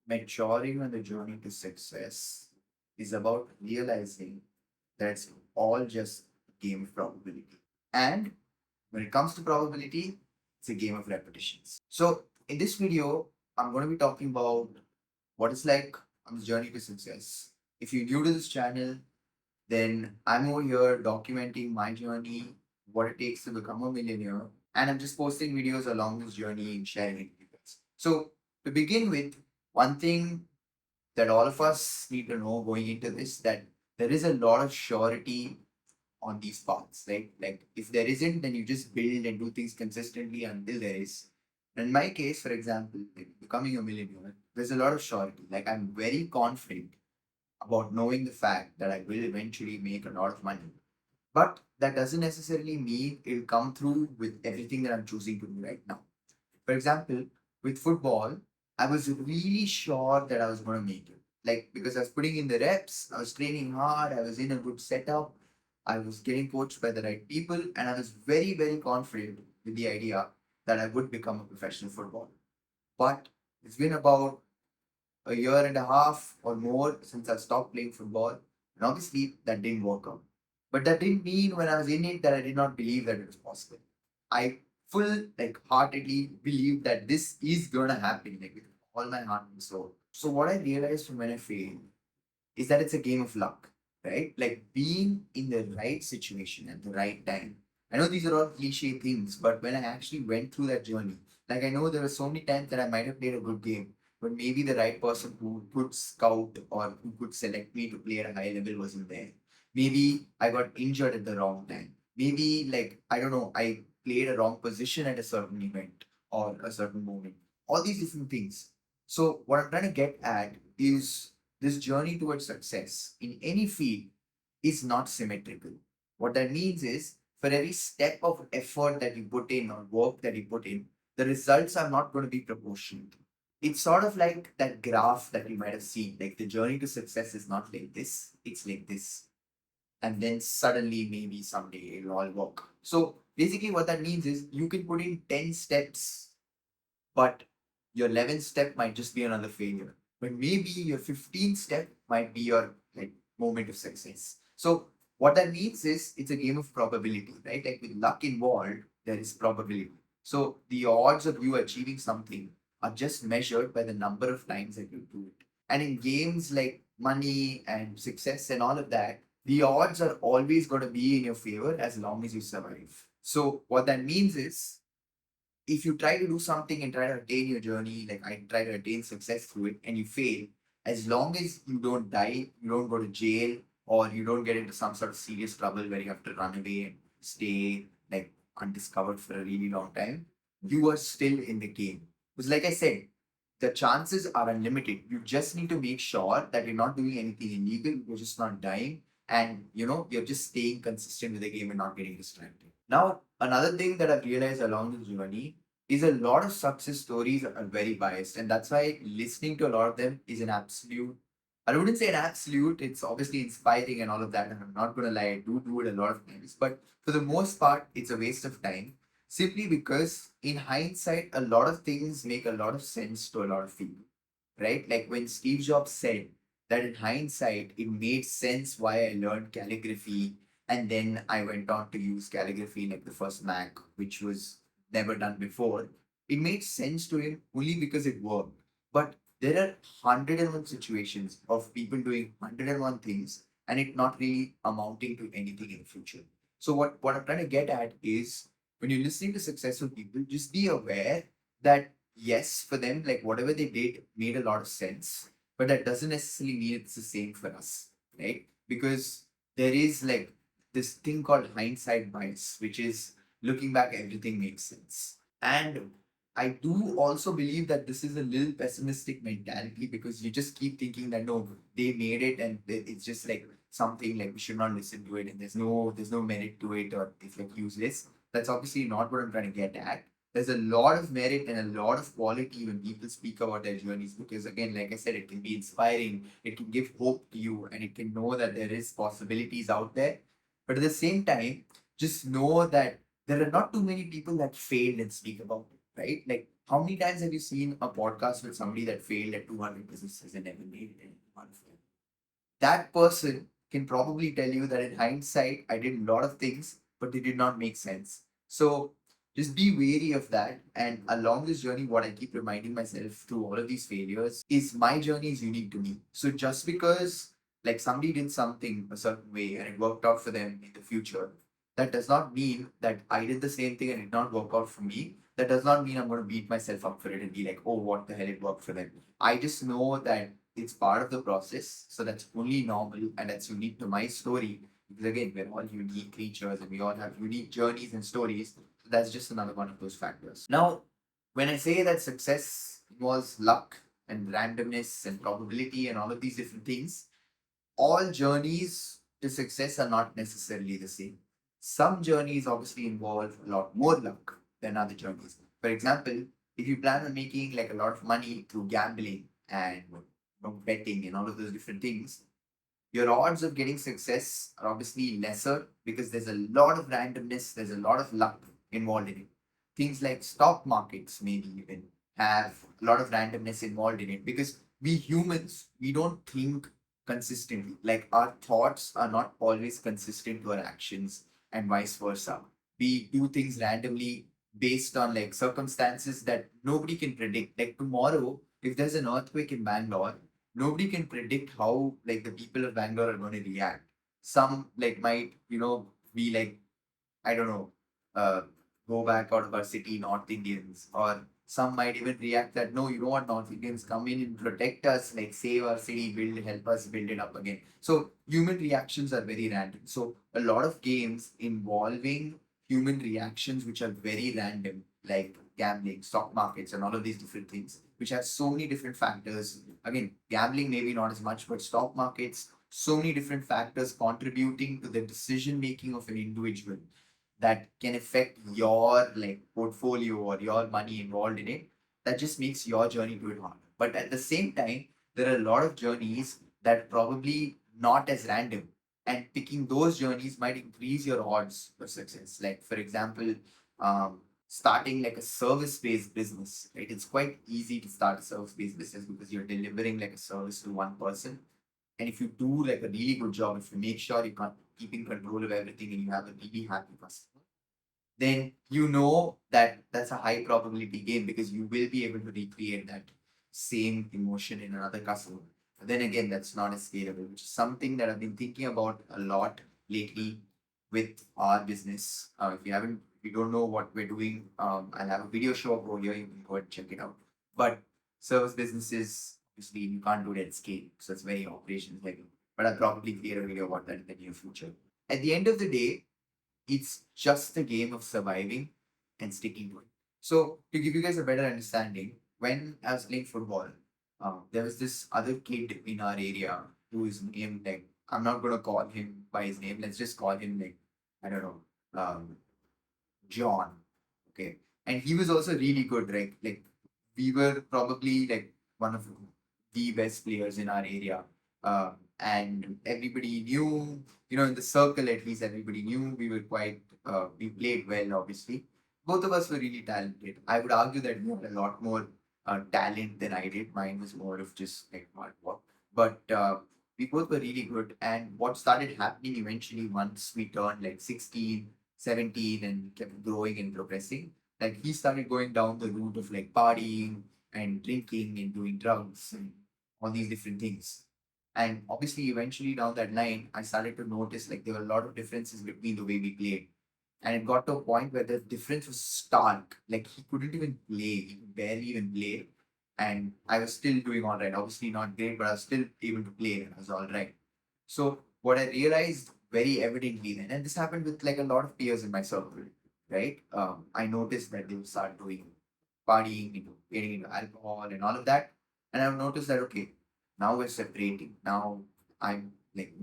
Maturing on the journey to success is about realizing that it's all just a game of probability. And when it comes to probability, it's a game of repetitions. So, in this video, I'm going to be talking about what it's like on the journey to success. If you're new to this channel, then I'm over here documenting my journey, what it takes to become a millionaire, and I'm just posting videos along this journey and sharing it with you guys. So, to begin with, one thing that all of us need to know going into this that there is a lot of surety on these paths, right? Like if there isn't, then you just build and do things consistently until there is. In my case, for example, like becoming a millionaire, there's a lot of surety. Like I'm very confident about knowing the fact that I will eventually make a lot of money. But that doesn't necessarily mean it'll come through with everything that I'm choosing to do right now. For example, with football, I was really sure that I was going to make it. Like, because I was putting in the reps, I was training hard, I was in a good setup, I was getting coached by the right people, and I was very, very confident with the idea that I would become a professional footballer. But it's been about a year and a half or more since I stopped playing football, and obviously that didn't work out. But that didn't mean when I was in it that I did not believe that it was possible. I like heartedly believe that this is gonna happen, like with all my heart and soul. So what I realized from when I failed is that it's a game of luck, right? Like being in the right situation at the right time. I know these are all cliche things, but when I actually went through that journey, like I know there were so many times that I might have played a good game, but maybe the right person who could scout or who could select me to play at a high level wasn't there. Maybe I got injured at the wrong time. Maybe like I don't know, I played a wrong position at a certain event or a certain moment. All these different things. So what I'm trying to get at is this journey towards success in any field is not symmetrical. What that means is for every step of effort that you put in or work that you put in, the results are not going to be proportional. It's sort of like that graph that you might have seen. Like the journey to success is not like this, it's like this. And then suddenly, maybe someday it'll all work. So basically, what that means is you can put in 10 steps, but your 11th step might just be another failure. But maybe your 15th step might be your like moment of success. So what that means is it's a game of probability, right? Like with luck involved, there is probability. So the odds of you achieving something are just measured by the number of times that you do it. And in games like money and success and all of that, the odds are always going to be in your favor as long as you survive. So what that means is if you try to do something and try to attain your journey, like I try to attain success through it, and you fail, as long as you don't die, you don't go to jail, or you don't get into some sort of serious trouble where you have to run away and stay like undiscovered for a really long time, you are still in the game. Because, like I said, the chances are unlimited. You just need to make sure that you're not doing anything illegal, you're just not dying, and you're just staying consistent with the game and not getting distracted. Now, another thing that I've realized along this journey is a lot of success stories are very biased, and that's why listening to a lot of them is an absolute. I wouldn't say an absolute. It's obviously inspiring and all of that, and I'm not gonna lie, I do it a lot of times. But for the most part, it's a waste of time simply because in hindsight, a lot of things make a lot of sense to a lot of people, right? Like when Steve Jobs said that in hindsight, it made sense why I learned calligraphy and then I went on to use calligraphy like the first Mac, which was never done before. It made sense to him only because it worked. But there are 101 situations of people doing 101 things and it not really amounting to anything in the future. So what I'm trying to get at is when you're listening to successful people, just be aware that yes, for them, like whatever they did made a lot of sense, but that doesn't necessarily mean it's the same for us, right? Because there is like this thing called hindsight bias, which is looking back, everything makes sense. And I do also believe that this is a little pessimistic mentality because you just keep thinking that no, they made it and it's just like something like we should not listen to it and there's no merit to it or it's like useless. That's obviously not what I'm trying to get at. There's a lot of merit and a lot of quality when people speak about their journeys because again, like I said, it can be inspiring, it can give hope to you, and it can know that there is possibilities out there. But at the same time, just know that there are not too many people that failed and speak about it, right? Like How many times have you seen a podcast with somebody that failed at 200 businesses and never made it in one of them? That person can probably tell you that in hindsight, I did a lot of things, but they did not make sense. So just be wary of that. And along this journey, what I keep reminding myself through all of these failures is my journey is unique to me. So just because like somebody did something a certain way and it worked out for them in the future, that does not mean that I did the same thing and it did not work out for me. That does not mean I'm going to beat myself up for it and be like, oh, what the hell, it worked for them. I just know that it's part of the process. So that's only normal and that's unique to my story. Because again, we're all unique creatures and we all have unique journeys and stories. So that's just another one of those factors. Now, when I say that success was luck and randomness and probability and all of these different things, all journeys to success are not necessarily the same. Some journeys obviously involve a lot more luck than other journeys. For example, if you plan on making like a lot of money through gambling and betting and all of those different things, your odds of getting success are obviously lesser because there's a lot of randomness, there's a lot of luck involved in it. Things like stock markets, maybe even have a lot of randomness involved in it because we humans, we don't think consistently. Like our thoughts are not always consistent to our actions and vice versa. We do things randomly based on like circumstances that nobody can predict. Like tomorrow, if there's an earthquake in Bangalore, nobody can predict how like the people of Bangalore are going to react. Some like might, be like, I don't know, uh, go back out of our city, North Indians, or some might even react that no, you don't want North Indians come in and protect us, like save our city, help us build it up again. So human reactions are very random. So a lot of games involving human reactions which are very random, like gambling, stock markets, and all of these different things, which have so many different factors. Again, gambling maybe not as much, but stock markets, so many different factors contributing to the decision making of an individual that can affect your like portfolio or your money involved in it, that just makes your journey to it harder. But at the same time, there are a lot of journeys that probably not as random, and picking those journeys might increase your odds for success. Like for example, starting like a service-based business, right? It's quite easy to start a service-based business because you're delivering like a service to one person, and if you do like a really good job, if you make sure you can keep in control of everything and you have a really happy customer, then you know that that's a high probability game because you will be able to recreate that same emotion in another customer. But then again, that's not as scalable, which is something that I've been thinking about a lot lately with our business. If you don't know what we're doing, I'll have a video show up over here. You can go and check it out. But service businesses, obviously, you can't do it at scale, so it's very operations heavy. But I'll probably create a video about that in the near future. At the end of the day, it's just a game of surviving and sticking to it. So, to give you guys a better understanding, when I was playing football, there was this other kid in our area who is named like, I'm not gonna call him by his name. Let's just call him like, I don't know, John. Okay, and he was also really good, right? Like we were probably like one of the best players in our area. And everybody knew, in the circle at least, everybody knew we were we played well, obviously. Both of us were really talented. I would argue that we had a lot more talent than I did. Mine was more of just like hard work. But we both were really good. And what started happening eventually once we turned like 16, 17 and kept growing and progressing, like he started going down the route of like partying and drinking and doing drugs and all these different things. And obviously, eventually down that line, I started to notice like there were a lot of differences between the way we played. And it got to a point where the difference was stark. Like he couldn't even play, he could barely even play. And I was still doing all right. Obviously, not great, but I was still able to play and I was all right. So, what I realized very evidently then, and this happened with like a lot of peers in my circle, right? I noticed that they would start doing partying, getting into alcohol and all of that. And I've noticed that, okay, now we're separating. Now I'm like,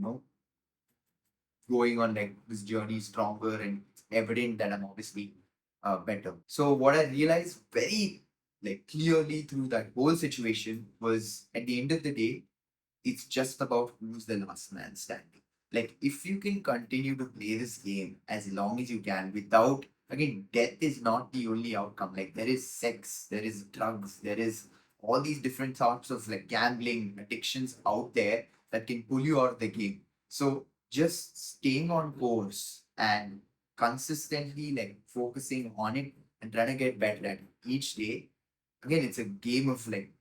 going on like this journey stronger and it's evident that I'm obviously better. So what I realized very like clearly through that whole situation was at the end of the day, it's just about who's the last man standing. Like if you can continue to play this game as long as you can without again, death is not the only outcome. Like there is sex, there is drugs, there is all these different sorts of like gambling addictions out there that can pull you out of the game. So just staying on course and consistently like focusing on it and trying to get better at it each day. Again, it's a game of like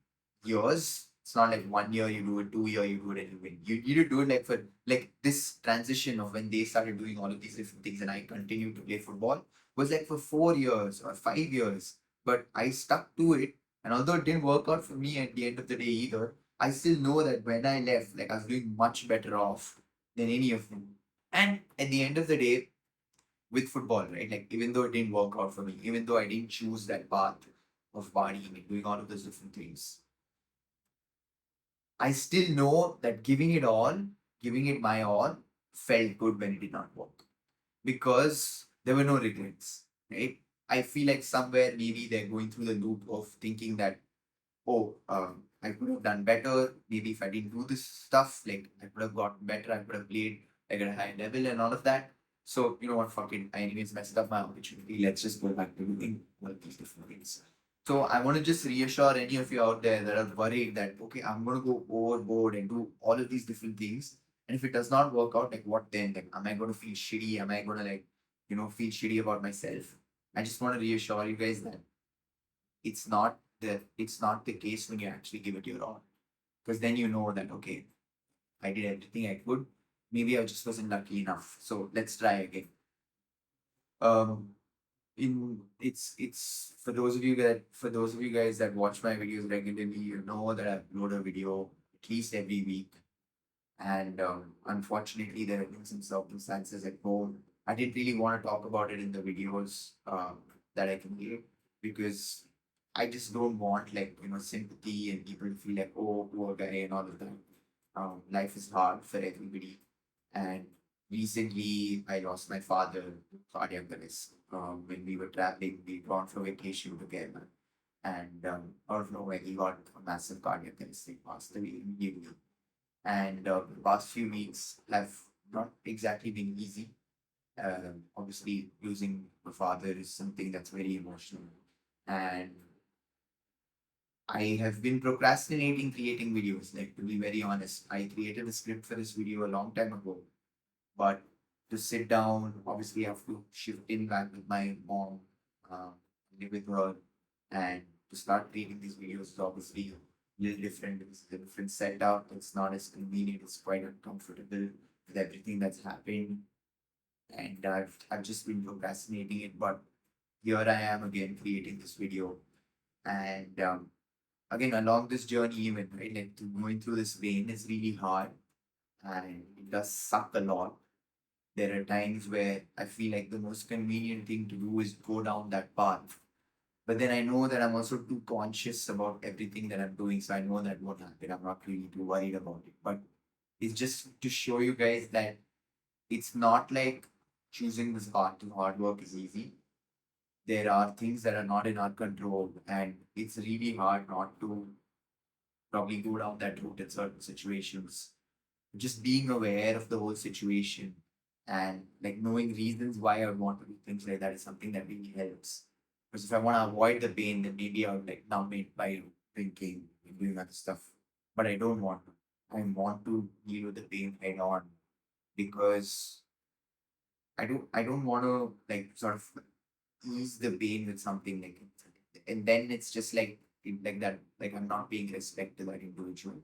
years. It's not like 1 year you do it, 2 year you do it and you win. You need to do it like for like this transition of when they started doing all of these different things and I continued to play football was like for 4 years or 5 years. But I stuck to it. And although it didn't work out for me at the end of the day either, I still know that when I left, like I was doing much better off than any of them. And at the end of the day, with football, right? Like even though it didn't work out for me, even though I didn't choose that path of partying and doing all of those different things, I still know that giving it my all, felt good when it did not work because there were no regrets, right? I feel like somewhere maybe they're going through the loop of thinking that, oh, I could have done better. Maybe if I didn't do this stuff, like I could have gotten better. I could have played like at a high level and all of that. So you know what, fucking, I anyways messed up my opportunity. Let's just go back to doing all of these different things. So I want to just reassure any of you out there that are worried that okay, I'm going to go overboard and do all of these different things, and if it does not work out, like what then? Like, am I going to feel shitty? Am I going to like, feel shitty about myself? I just want to reassure you guys that it's not the case when you actually give it your all, because then you know that okay, I did everything I could. Maybe I just wasn't lucky enough. So let's try again. Um, in it's for those of you guys that watch my videos regularly, you know that I upload a video at least every week. And unfortunately, there have been some circumstances at home. I didn't really want to talk about it in the videos that I can give because I just don't want like sympathy and people to feel like oh poor guy and all of that. Life is hard for everybody, and recently I lost my father to cardiac arrest. When we were traveling, we gone for vacation together, and out of nowhere he got a massive cardiac arrest. He passed away immediately, and the past few weeks have not exactly been easy. Obviously, losing a father is something that's very emotional, and I have been procrastinating creating videos. Like to be very honest, I created a script for this video a long time ago, but to sit down, obviously, I have to shift in back with my mom, uh, live with her, and to start creating these videos is obviously a little different. It's a different setup. It's not as convenient. It's quite uncomfortable with everything that's happened, and I've just been procrastinating it. But here I am again creating this video, and again along this journey, even right, like going through this vein is really hard, and it does suck a lot. There are times where I feel like the most convenient thing to do is go down that path. But then I know that I'm also too conscious about everything that I'm doing. So I know that won't happen. I'm not really too worried about it. But it's just to show you guys that it's not like choosing this path to hard work is easy. There are things that are not in our control. And it's really hard not to probably go down that route in certain situations. Just being aware of the whole situation and like knowing reasons why I would want to do things like that is something that really helps. Because if I want to avoid the pain, then maybe I would like numb it by drinking and doing other stuff. But I don't want to. I want to deal with the pain head on because I don't want to like sort of ease the pain with something like it. And then it's just like that, like I'm not paying respect to that individual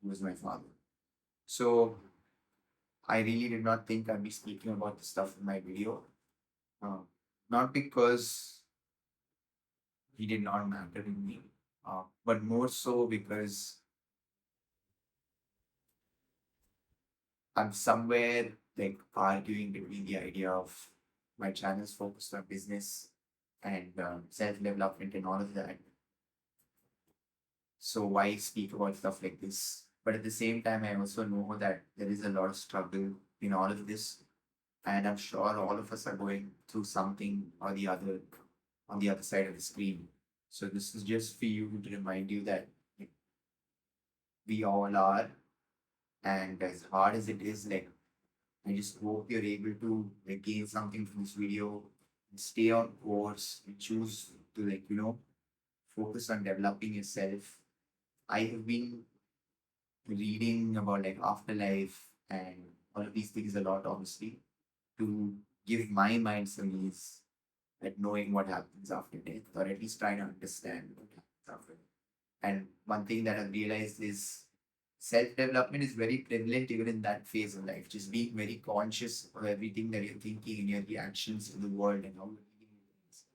who was my father. So I really did not think I'd be speaking about this stuff in my video. Uh, Not because he did not matter to me, but more so because I'm somewhere like arguing between the idea of my channel's focused on business and self development and all of that. So why speak about stuff like this? But at the same time, I also know that there is a lot of struggle in all of this, and I'm sure all of us are going through something or the other on the other side of the screen. So this is just for you to remind you that we all are, and as hard as it is, like I just hope you're able to like, gain something from this video, stay on course, and choose to focus on developing yourself. I have been reading about afterlife and all of these things a lot, obviously, to give my mind some ease at knowing what happens after death, or at least trying to understand what happens after death. And one thing that I've realized is self development is very prevalent even in that phase of life. Just being very conscious of everything that you're thinking and your reactions to the world and how you're dealing with things.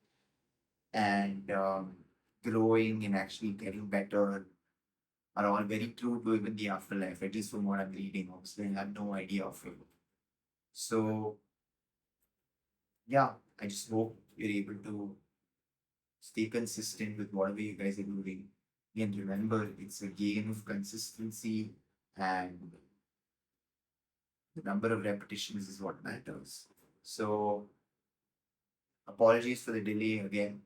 And growing and actually getting better are all very true to even the afterlife, at least from what I'm reading. Obviously, I have no idea of it. So, yeah, I just hope you're able to stay consistent with whatever you guys are doing. And remember, it's a game of consistency, and the number of repetitions is what matters. So, apologies for the delay again,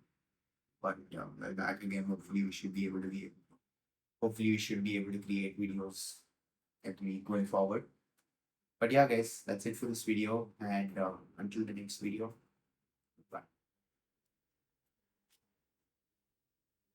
but we're back again. Hopefully, we should be able to create videos every going forward. But yeah, guys, that's it for this video. And until the next video,